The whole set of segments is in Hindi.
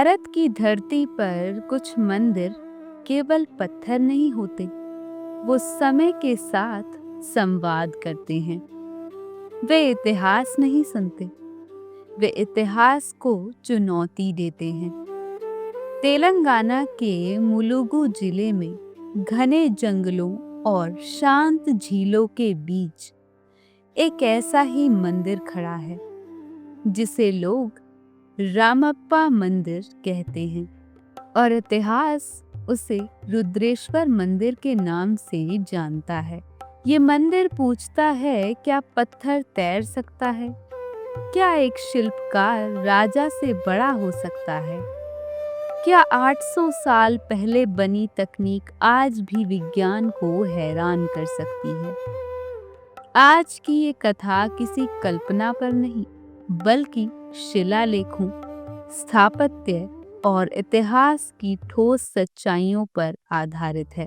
भारत की धरती पर कुछ मंदिर केवल पत्थर नहीं होते, वो समय के साथ संवाद करते हैं। वे इतिहास नहीं सुनते, वे इतिहास को चुनौती देते हैं। तेलंगाना के मुलुगु जिले में घने जंगलों और शांत झीलों के बीच एक ऐसा ही मंदिर खड़ा है जिसे लोग रामप्पा मंदिर कहते हैं और इतिहास उसे रुद्रेश्वर मंदिर के नाम से जानता है। ये मंदिर पूछता है, क्या पत्थर तैर सकता है? क्या एक शिल्पकार राजा से बड़ा हो सकता है? क्या 800 साल पहले बनी तकनीक आज भी विज्ञान को हैरान कर सकती है? आज की ये कथा किसी कल्पना पर नहीं, बल्कि शिलालेखों, स्थापत्य और इतिहास की ठोस सच्चाइयों पर आधारित है।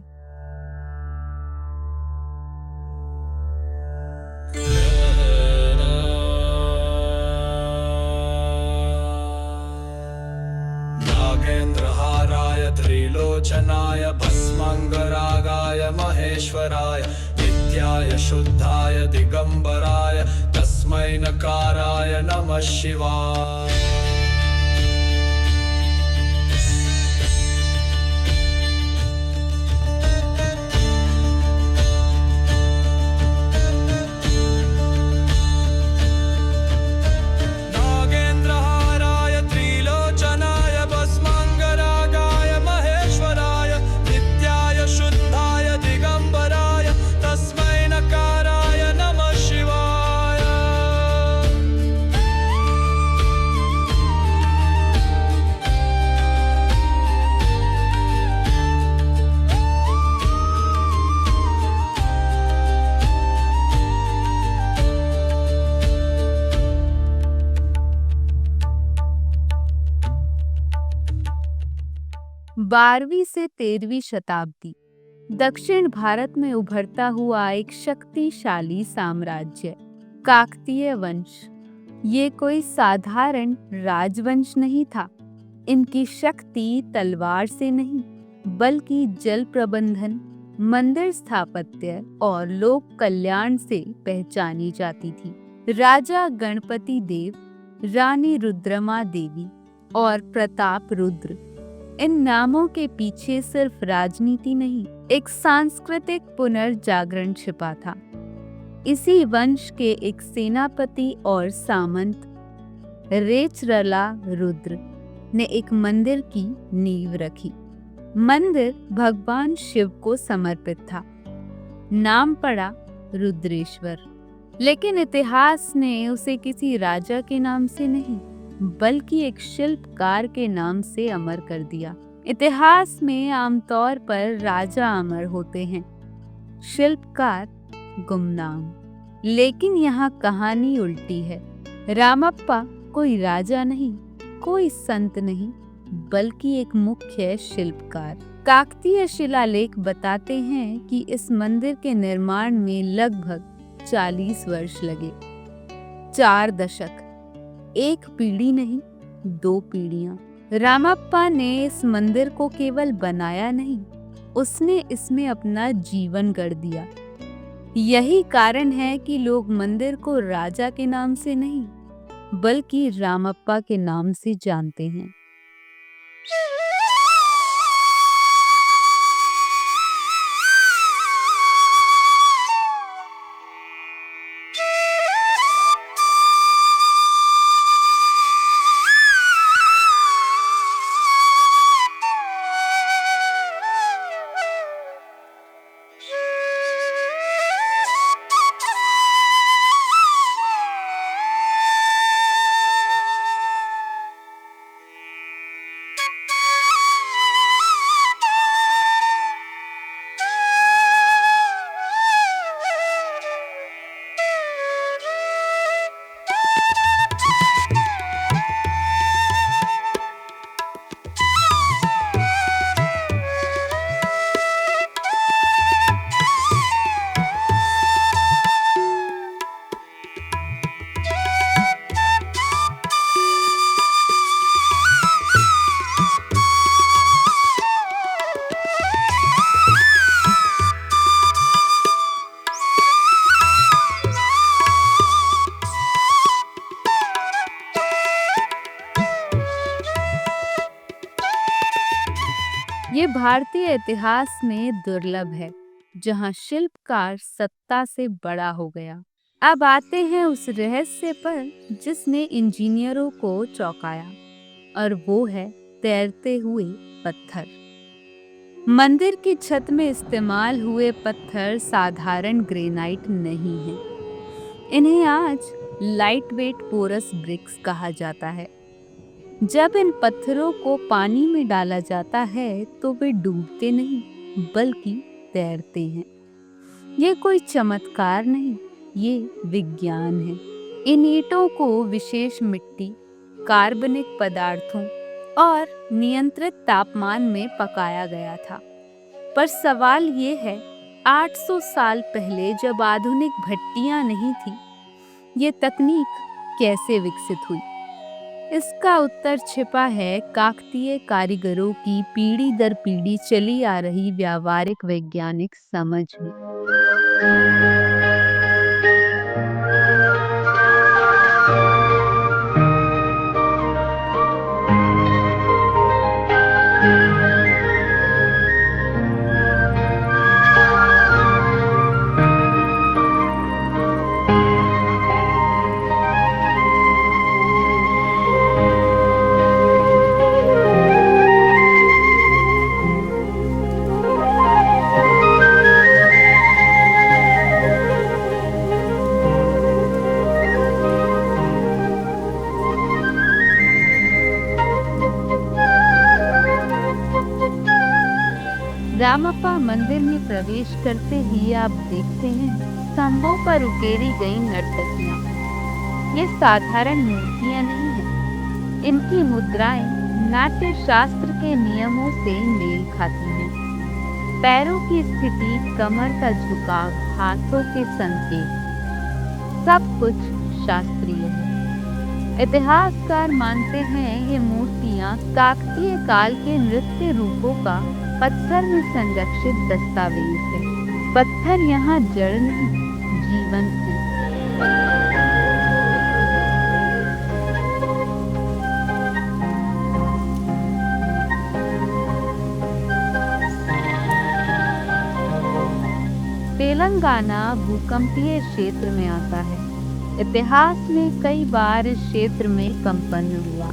नागेन्द्रहाराय त्रिलोचनाय भस्मांगरागाय महेश्वराय नित्याय शुद्धाय दिगंबराय तस्मै नकाराय नमः शिवाय। नागेन्द्रहाराय त्रिलोचनाय भस्मांगरागाय महेश्वराय नित्याय शुद्धाय दिगंबराय तस्मै नकाराय नमः शिवाय। बारहवीं से 13वीं शताब्दी दक्षिण भारत में उभरता हुआ एक शक्तिशाली साम्राज्य, काकतीय वंश। ये कोई साधारण राजवंश नहीं था। इनकी शक्ति तलवार से नहीं, बल्कि जल प्रबंधन, मंदिर स्थापत्य और लोक कल्याण से पहचानी जाती थी। राजा गणपति देव, रानी रुद्रमा देवी और प्रताप रुद्र, इन नामों के पीछे सिर्फ राजनीति नहीं, एक सांस्कृतिक पुनर्जागरण छिपा था। इसी वंश के एक सेनापति और सामंत रेचरला रुद्र ने एक मंदिर की नींव रखी। मंदिर भगवान शिव को समर्पित था। नाम पड़ा रुद्रेश्वर। लेकिन इतिहास ने उसे किसी राजा के नाम से नहीं, बल्कि एक शिल्पकार के नाम से अमर कर दिया। इतिहास में आमतौर पर राजा अमर होते हैं, शिल्पकार गुमनाम। लेकिन यहाँ कहानी उल्टी है। रामप्पा कोई राजा नहीं, कोई संत नहीं, बल्कि एक मुख्य शिल्पकार। काकतीय शिलालेख बताते हैं कि इस मंदिर के निर्माण में लगभग 40 वर्ष लगे। 4 दशक, एक पीढ़ी नहीं, 2 पीढ़ियां। रामप्पा ने इस मंदिर को केवल बनाया नहीं, उसने इसमें अपना जीवन गढ़ दिया। यही कारण है कि लोग मंदिर को राजा के नाम से नहीं, बल्कि रामप्पा के नाम से जानते हैं। भारतीय इतिहास में दुर्लभ है जहां शिल्पकार सत्ता से बड़ा हो गया। अब आते हैं उस रहस्य पर जिसने इंजीनियरों को चौंकाया, और वो है तैरते हुए पत्थर। मंदिर की छत में इस्तेमाल हुए पत्थर साधारण ग्रेनाइट नहीं है। इन्हें आज लाइट वेट पोरस ब्रिक्स कहा जाता है। जब इन पत्थरों को पानी में डाला जाता है तो वे डूबते नहीं बल्कि तैरते हैं। ये कोई चमत्कार नहीं, ये विज्ञान है। इन ईंटों को विशेष मिट्टी, कार्बनिक पदार्थों और नियंत्रित तापमान में पकाया गया था। पर सवाल ये है, 800 साल पहले जब आधुनिक भट्टियां नहीं थी, ये तकनीक कैसे विकसित हुई? इसका उत्तर छिपा है काकतीय कारीगरों की पीढ़ी दर पीढ़ी चली आ रही व्यावहारिक वैज्ञानिक समझ में। रामप्पा मंदिर में प्रवेश करते ही आप देखते हैं स्तंभों पर उकेरी गई नर्तकियां। ये साधारण मूर्तियां नहीं हैं। इनकी मुद्राएं नाट्य शास्त्र के नियमों से मेल खाती हैं। पैरों की स्थिति, कमर का झुकाव, हाथों के संकेत, सब कुछ शास्त्रीय है। इतिहासकार मानते हैं ये मूर्तियां काकतीय काल के नृत्य रूपों का पत्थर में संरक्षित दस्तावेज है। पत्थर यहाँ जड़ नहीं, जीवन है। तेलंगाना भूकंपीय क्षेत्र में आता है। इतिहास में कई बार इस क्षेत्र में कंपन हुआ,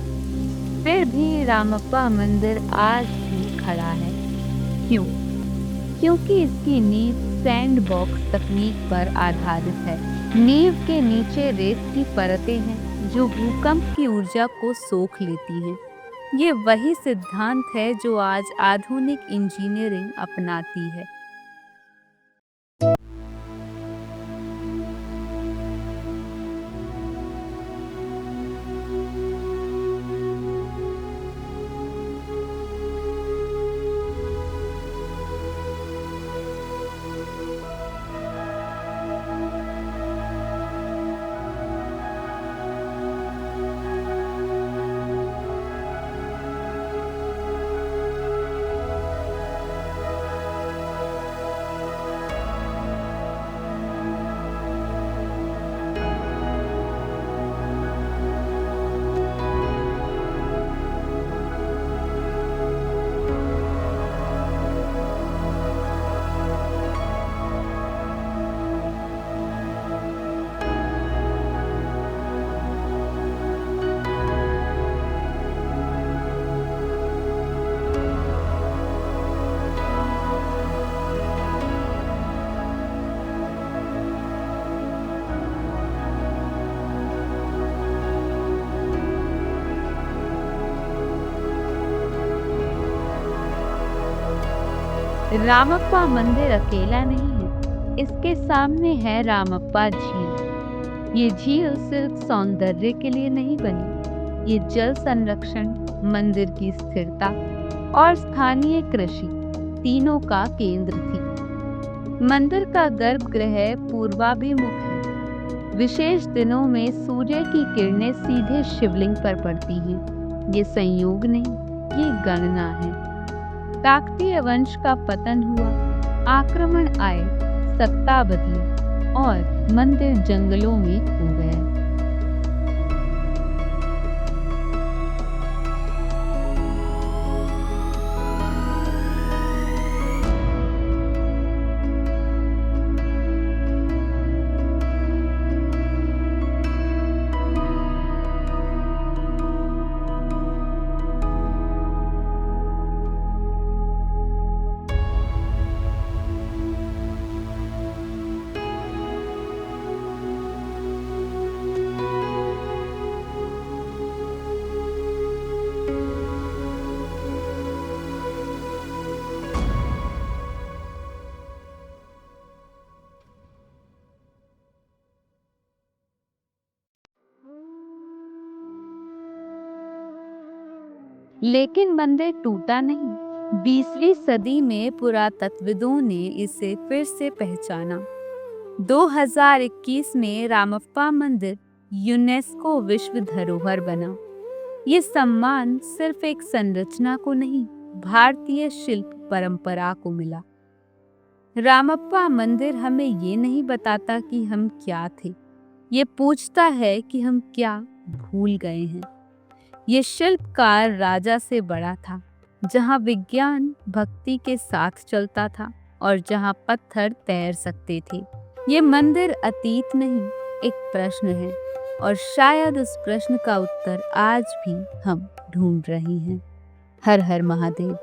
फिर भी रामप्पा मंदिर आज भी खड़ा है। क्यों? क्योंकि इसकी नींव सैंडबॉक्स तकनीक पर आधारित है। नींव के नीचे रेत की परतें हैं जो भूकंप की ऊर्जा को सोख लेती हैं। ये वही सिद्धांत है जो आज आधुनिक इंजीनियरिंग अपनाती है। रामप्पा मंदिर अकेला नहीं है, इसके सामने है रामप्पा झील। ये झील सिर्फ सौंदर्य के लिए नहीं बनी, ये जल संरक्षण, मंदिर की स्थिरता और स्थानीय कृषि तीनों का केंद्र थी। मंदिर का गर्भगृह पूर्वाभिमुख है। विशेष दिनों में सूर्य की किरणें सीधे शिवलिंग पर पड़ती हैं। ये संयोग नहीं, ये गणना है। काकतीय वंश का पतन हुआ, आक्रमण आए, सत्ता बदली और मंदिर जंगलों में खो गया। लेकिन मंदिर टूटा नहीं। 20वीं सदी में पुरातत्वविदों ने इसे फिर से पहचाना। 2021 में रामप्पा मंदिर यूनेस्को विश्व धरोहर बना। ये सम्मान सिर्फ एक संरचना को नहीं, भारतीय शिल्प परंपरा को मिला। रामप्पा मंदिर हमें ये नहीं बताता कि हम क्या थे, ये पूछता है कि हम क्या भूल गए हैं। ये शिल्पकार राजा से बड़ा था, जहाँ विज्ञान भक्ति के साथ चलता था और जहाँ पत्थर तैर सकते थे। ये मंदिर अतीत नहीं, एक प्रश्न है, और शायद उस प्रश्न का उत्तर आज भी हम ढूंढ रहे हैं। हर हर महादेव।